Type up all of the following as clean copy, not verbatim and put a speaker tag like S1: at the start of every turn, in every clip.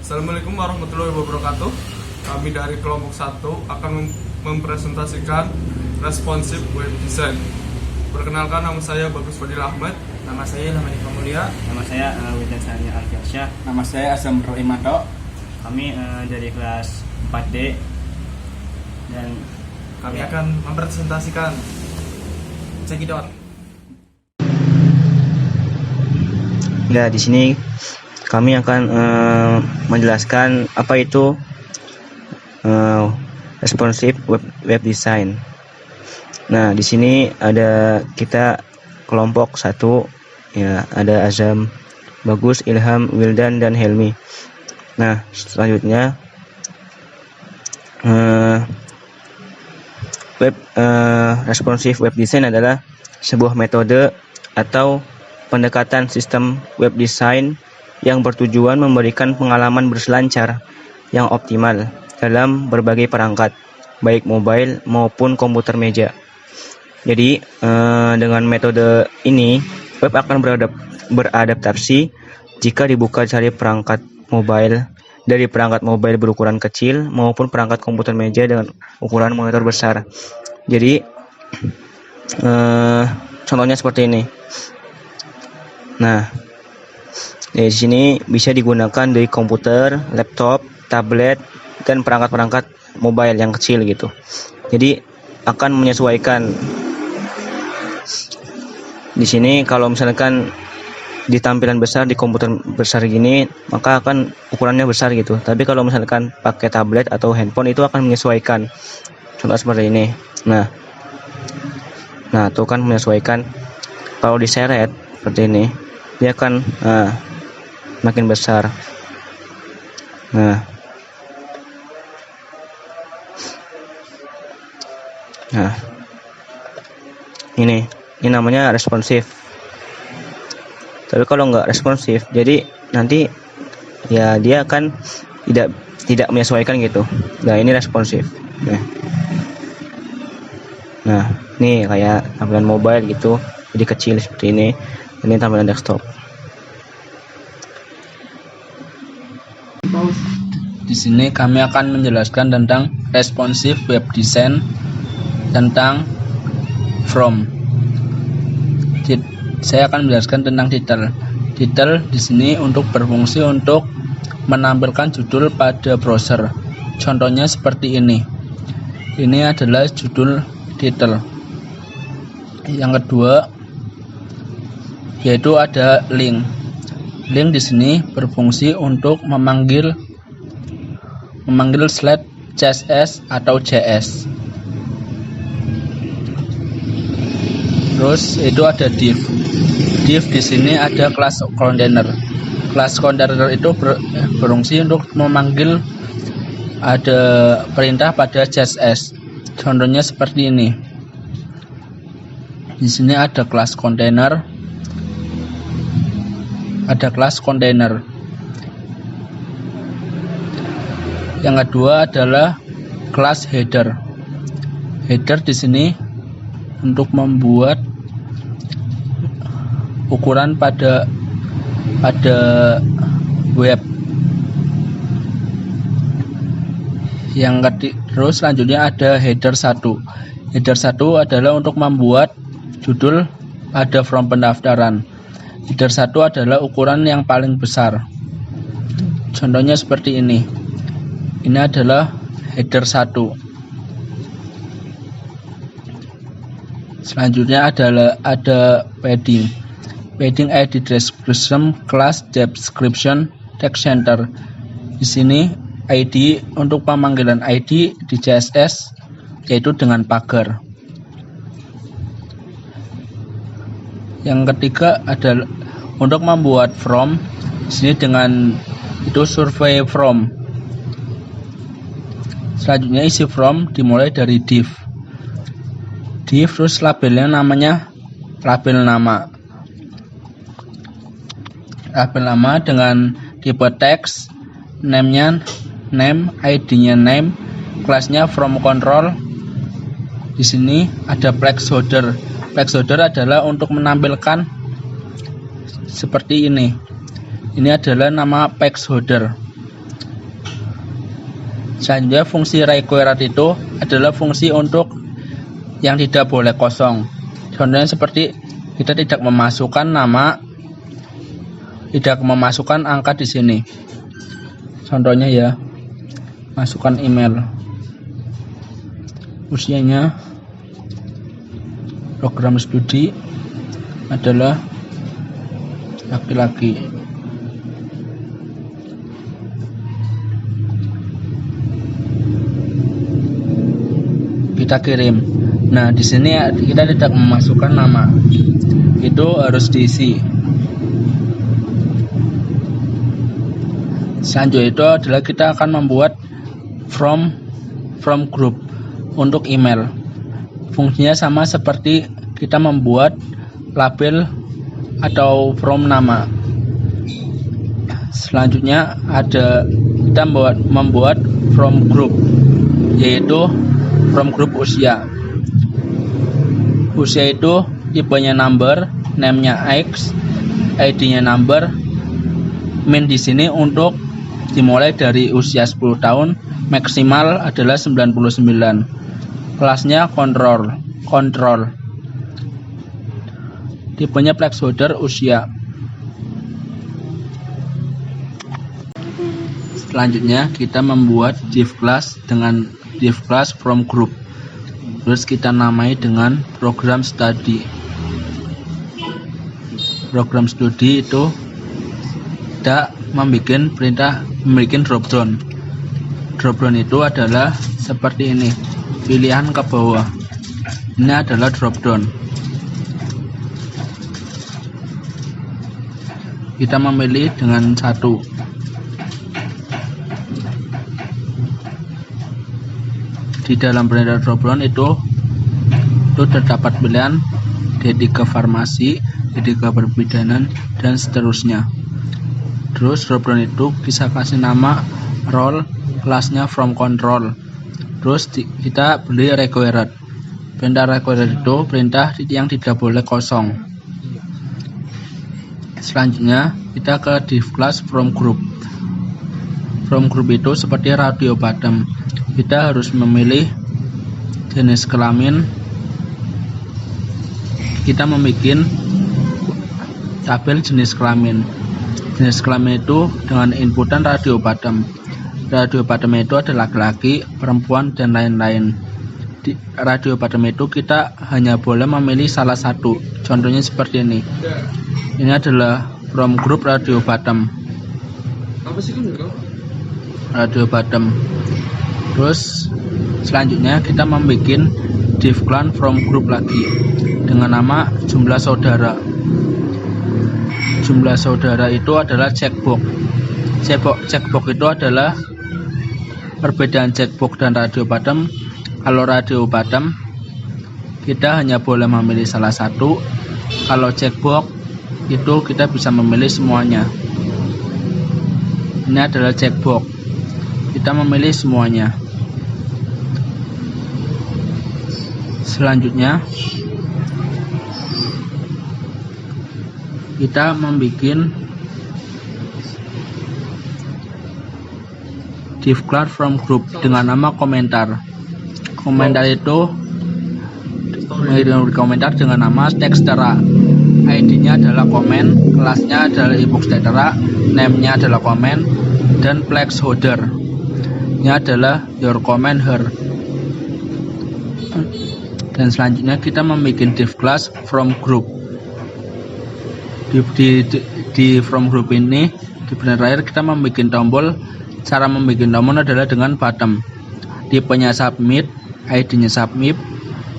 S1: Assalamualaikum warahmatullahi wabarakatuh. Kami dari kelompok 1 akan mempresentasikan responsive web design. Perkenalkan, nama saya Bagus Fadil Ahmad.
S2: Nama saya Lamadika Mulia.
S3: Nama saya Widan Sani Alfiansyah.
S2: Nama saya Azam Roimanto.
S3: Kami dari kelas 4D dan
S2: Kami akan mempresentasikan cekidot.
S3: ya di sini kami akan menjelaskan apa itu responsive web design. Nah, di sini ada kita kelompok 1, ya, ada Azam, Bagus, Ilham, Wildan, dan Helmi. Nah, selanjutnya responsive web design adalah sebuah metode atau pendekatan sistem web design yang bertujuan memberikan pengalaman berselancar yang optimal dalam berbagai perangkat, baik mobile maupun komputer meja. Jadi dengan metode ini web akan beradaptasi jika dibuka dari perangkat mobile berukuran kecil maupun perangkat komputer meja dengan ukuran monitor besar. Jadi contohnya seperti ini. Nah, di sini bisa digunakan dari komputer, laptop, tablet, dan perangkat-perangkat mobile yang kecil gitu. Jadi akan menyesuaikan. Di sini kalau misalkan di tampilan besar di komputer besar gini, maka akan ukurannya besar gitu. Tapi kalau misalkan pakai tablet atau handphone itu akan menyesuaikan. Contoh seperti ini. Nah, itu kan menyesuaikan. Kalau diseret seperti ini, dia akan makin besar. Nah, ini namanya responsif. Tapi kalau nggak responsif, jadi nanti ya dia akan tidak menyesuaikan gitu. Nah, ini responsif. Nah, ini kayak tampilan mobile gitu, jadi kecil seperti ini. Ini tampilan desktop.
S2: Di sini kami akan menjelaskan tentang responsive web design, tentang from. Saya akan menjelaskan tentang title. Title di sini berfungsi untuk menampilkan judul pada browser. Contohnya seperti ini. Ini adalah judul title. Yang kedua yaitu ada link. Link di sini berfungsi untuk memanggil slide CSS atau JS. Terus itu ada div. Div di sini ada class container. Class container itu berfungsi untuk memanggil ada perintah pada CSS. Contohnya seperti ini. Di sini ada class container. Yang kedua adalah class header. Header di sini untuk membuat ukuran pada web. Terus selanjutnya ada header 1. Header 1 adalah untuk membuat judul pada from pendaftaran. Header 1 adalah ukuran yang paling besar. Contohnya seperti ini. Ini adalah header 1. Selanjutnya ada padding. Padding ID description, class description, text center. Di sini ID untuk pemanggilan ID di CSS yaitu dengan pagar. Yang ketiga adalah untuk membuat from. Di sini dengan itu survey from. Selanjutnya isi from dimulai dari div. Terus labelnya namanya label nama. Label nama dengan tipe teks, name-nya name, ID-nya name, kelasnya from control. Di sini ada placeholder. Placeholder adalah untuk menampilkan seperti ini. Ini adalah nama placeholder. Selanjutnya fungsi required itu adalah fungsi untuk yang tidak boleh kosong. Contohnya seperti kita tidak memasukkan nama, tidak memasukkan angka di sini. Contohnya ya, masukkan email, usianya, program studi adalah laki-laki. Kita kirim. Nah, di sini kita tidak memasukkan nama. Itu harus diisi. Selanjutnya itu adalah kita akan membuat from group untuk email. Fungsinya sama seperti kita membuat label atau from nama. Selanjutnya ada kita membuat from group, yaitu from group usia. Usia itu tipenya number, name-nya X, ID-nya number. Min di sini untuk dimulai dari usia 10 tahun, maksimal adalah 99. Kelasnya control. Tipenya placeholder usia. Selanjutnya kita membuat div class dengan div class from group. Terus kita namai dengan program study. Program studi itu kita membuat dropdown. Dropdown itu adalah seperti ini, pilihan ke bawah. Ini adalah dropdown. Kita memilih dengan satu. Di dalam perintah dropdown itu terdapat pilihan D3 farmasi, D3 perbidanan, dan seterusnya. Terus dropdown itu bisa kasih nama role, kelasnya from control. Terus kita beli required. Perintah required itu perintah yang tidak boleh kosong. Selanjutnya kita ke div class from group. From group itu seperti radio bottom. Kita harus memilih jenis kelamin. Kita membuat tabel jenis kelamin. Jenis kelamin itu dengan inputan radio bottom. Radio bottom itu ada laki-laki, perempuan, dan lain-lain. Di radio bottom itu kita hanya boleh memilih salah satu. Contohnya seperti ini. Ini adalah from group radio bottom. Radio bottom. Terus selanjutnya kita membuat div class from group lagi dengan nama jumlah saudara. Jumlah saudara itu adalah checkbox. Checkbox itu adalah perbedaan checkbox dan radio bottom. Kalau radio bottom kita hanya boleh memilih salah satu. Kalau checkbox itu kita bisa memilih semuanya. Ini adalah checkbox. Kita memilih semuanya. Selanjutnya kita membuat div class from group dengan nama komentar. Komentar itu mengirim komentar dengan nama textera. ID-nya adalah komen, kelasnya adalah ebook textera, name-nya adalah komen, dan placeholder. Ini adalah your comment here. Dan selanjutnya kita membuat div class from group. Di from group ini di bagian terakhir kita membuat tombol. Cara membuat tombol adalah dengan bottom. Tipenya submit, ID-nya submit,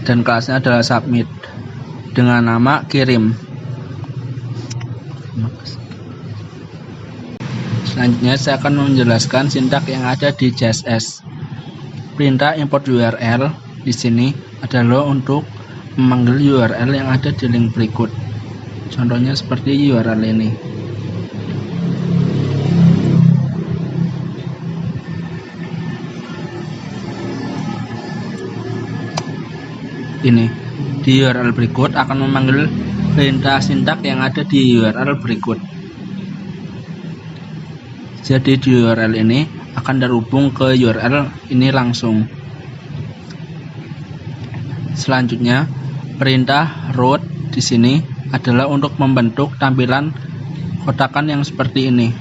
S2: dan kelasnya adalah submit dengan nama kirim. Selanjutnya saya akan menjelaskan sintak yang ada di CSS. Perintah import URL di sini adalah untuk memanggil URL yang ada di link berikut. Contohnya seperti URL ini. Ini di URL berikut akan memanggil perintah sintak yang ada di URL berikut. Jadi di URL ini akan terhubung ke URL ini langsung. Selanjutnya, perintah root di sini adalah untuk membentuk tampilan kotakan yang seperti ini.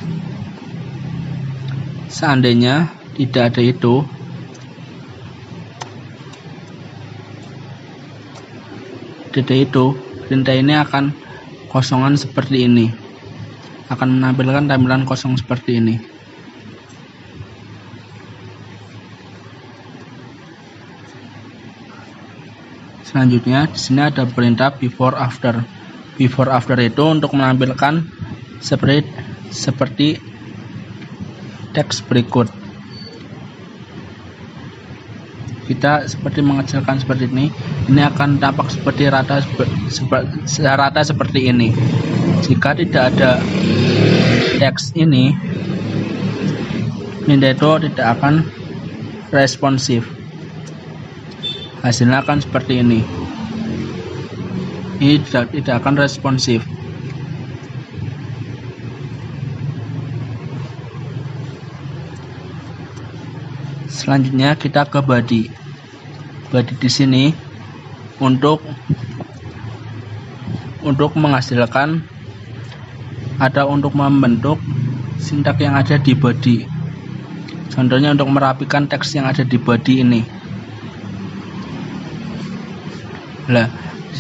S2: Seandainya tidak ada itu, perintah ini akan kosongan seperti ini, akan menampilkan tampilan kosong seperti ini. Selanjutnya di sini ada perintah before after. Before after itu untuk menampilkan seperti teks berikut. Kita seperti mengecilkan seperti ini akan tampak seperti rata seperti ini. Jika tidak ada teks ini, Nintendo tidak akan responsif. Hasilnya akan seperti ini. Ini tidak akan responsif. Selanjutnya kita ke body. Body di sini untuk menghasilkan atau untuk membentuk sintak yang ada di body. Contohnya untuk merapikan teks yang ada di body ini. Nah,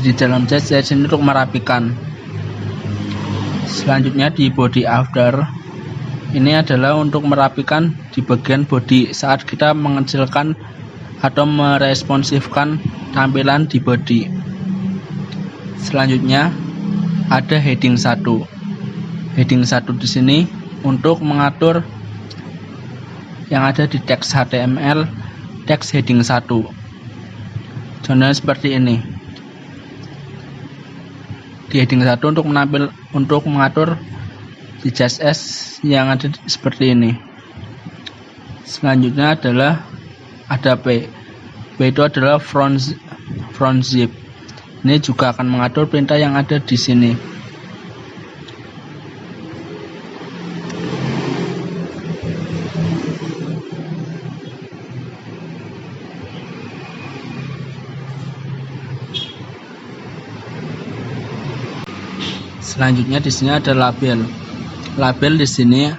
S2: di dalam CSS ini untuk merapikan. Selanjutnya di body after ini adalah untuk merapikan di bagian body saat kita mengecilkan atau meresponsifkan tampilan di body. Selanjutnya ada heading 1. Heading 1 di sini untuk mengatur yang ada di teks HTML, teks heading 1. Contohnya seperti ini. Di heading 1 untuk mengatur di CSS yang ada seperti ini. Selanjutnya adalah ada P. P itu adalah front zip. Ini juga akan mengatur perintah yang ada di sini. Selanjutnya di sini ada label. Label di sini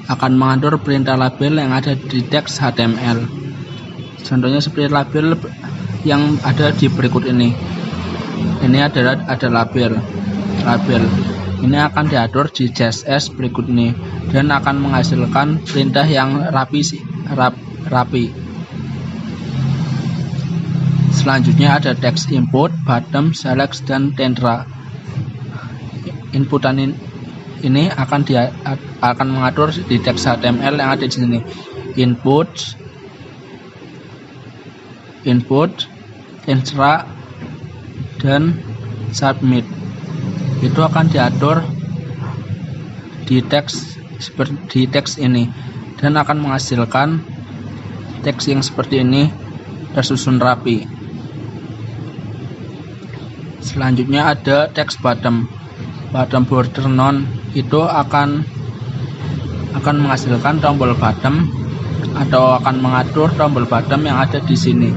S2: akan mengatur perintah label yang ada di teks HTML. Contohnya seperti label yang ada di berikut ini. Ini adalah ada label. Label ini akan diatur di CSS berikut ini dan akan menghasilkan perintah yang rapi. Selanjutnya ada teks input, bottom, select, dan tendra. Inputan ini akan mengatur di teks HTML yang ada di sini. Input, insert, dan submit. Itu akan diatur di teks ini dan akan menghasilkan teks yang seperti ini tersusun rapi. Selanjutnya ada teks bottom border none. Itu akan menghasilkan tombol bottom atau akan mengatur tombol bottom yang ada di sini.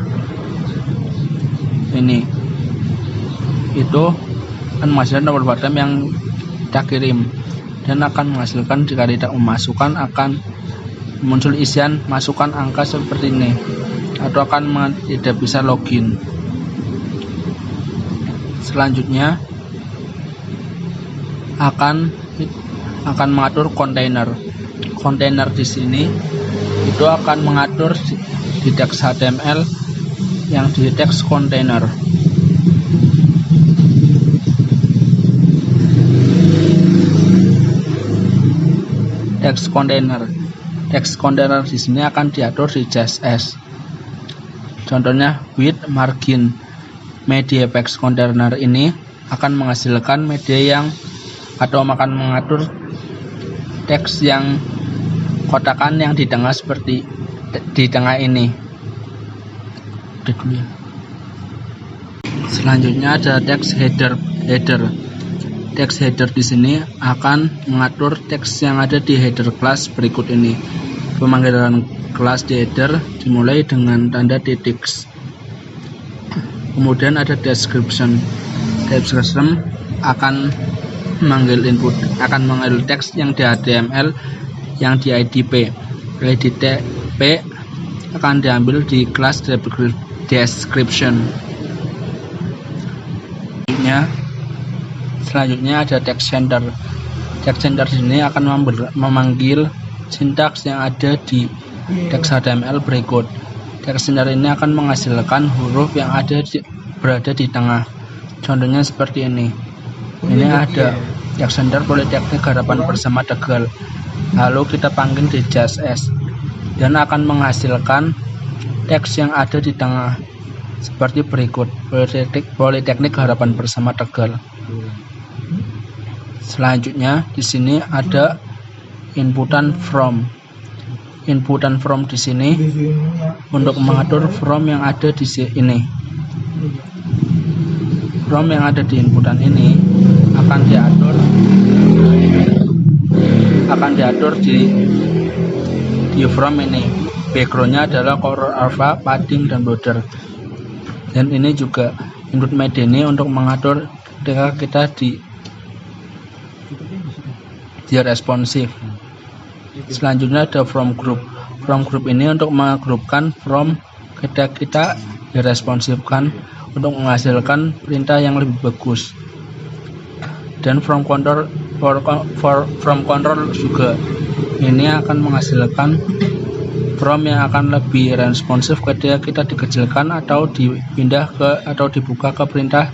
S2: Ini itu akan menghasilkan tombol bottom yang kita kirim dan akan menghasilkan jika tidak memasukkan akan muncul isian masukkan angka seperti ini atau akan tidak bisa login. Selanjutnya akan mengatur kontainer. Kontainer di sini itu akan mengatur di teks HTML yang di teks kontainer. Teks kontainer di sini akan diatur di CSS. Contohnya width, margin. Media text container ini akan menghasilkan media yang atau akan mengatur teks yang kotakan yang di tengah seperti di tengah ini. Selanjutnya ada teks header. Teks header di sini akan mengatur teks yang ada di header class berikut ini. Pemanggilan kelas di header dimulai dengan tanda titik. Kemudian ada description. Description akan memanggil teks yang di HTML yang di ID P. ID P akan diambil di kelas description. Selanjutnya ada text center. Text center di sini akan memanggil sintaks yang ada di teks HTML berikut. Text center ini akan menghasilkan huruf yang berada di tengah. Contohnya seperti ini. Ini ada text center Politeknik Harapan Bersama Tegal. Lalu kita panggil di JSS dan akan menghasilkan teks yang ada di tengah seperti berikut. Politeknik Harapan Bersama Tegal. Selanjutnya di sini ada inputan from. Inputan from di sini untuk mengatur from yang ada di sini. From yang ada di inputan ini akan diatur di from ini. Backgroundnya adalah Color Alpha, padding, dan border. Dan ini juga input media ini untuk mengatur ketika kita di responsif. Selanjutnya ada from group. From group ini untuk menggrupkan from ketika kita diresponsifkan untuk menghasilkan perintah yang lebih bagus. Dan from control juga ini akan menghasilkan from yang akan lebih responsif ketika kita dikecilkan atau dipindah atau dibuka ke perintah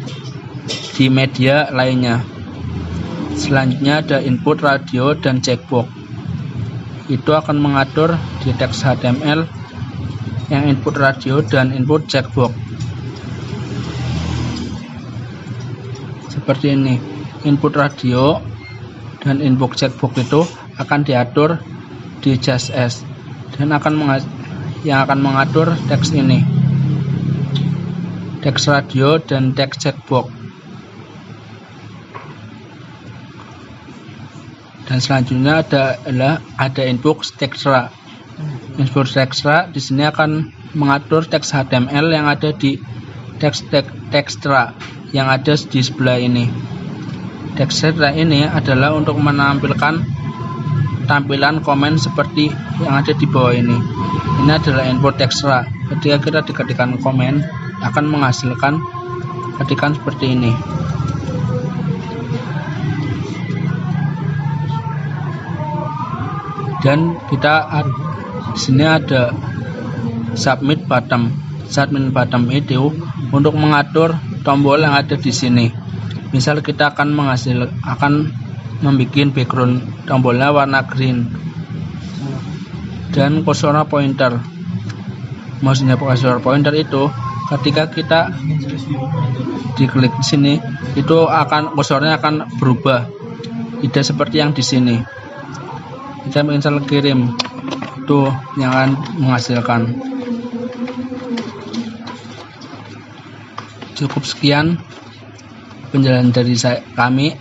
S2: di media lainnya. Selanjutnya ada input radio dan checkbox. Itu akan mengatur di teks HTML yang input radio dan input checkbox. Seperti ini. Input radio dan input checkbox itu akan diatur di JSS dan yang akan mengatur teks ini. Teks radio dan teks checkbox. Dan selanjutnya ada input textra. Input textra di sini akan mengatur teks HTML yang ada di teks textra yang ada di sebelah ini. Teks textra ini adalah untuk menampilkan tampilan komen seperti yang ada di bawah ini. Ini adalah input textra. Ketika kita diketikkan komen akan menghasilkan ketikan seperti ini. Dan kita di sini ada submit button. Submit button itu untuk mengatur tombol yang ada di sini. Misal kita akan membuat background tombolnya warna green dan cursor pointer. Maksudnya cursor pointer itu ketika kita diklik di sini itu kursornya akan berubah. Tidak seperti yang di sini. Kita misal kirim itu yang akan menghasilkan. Cukup sekian penjelasan dari kami.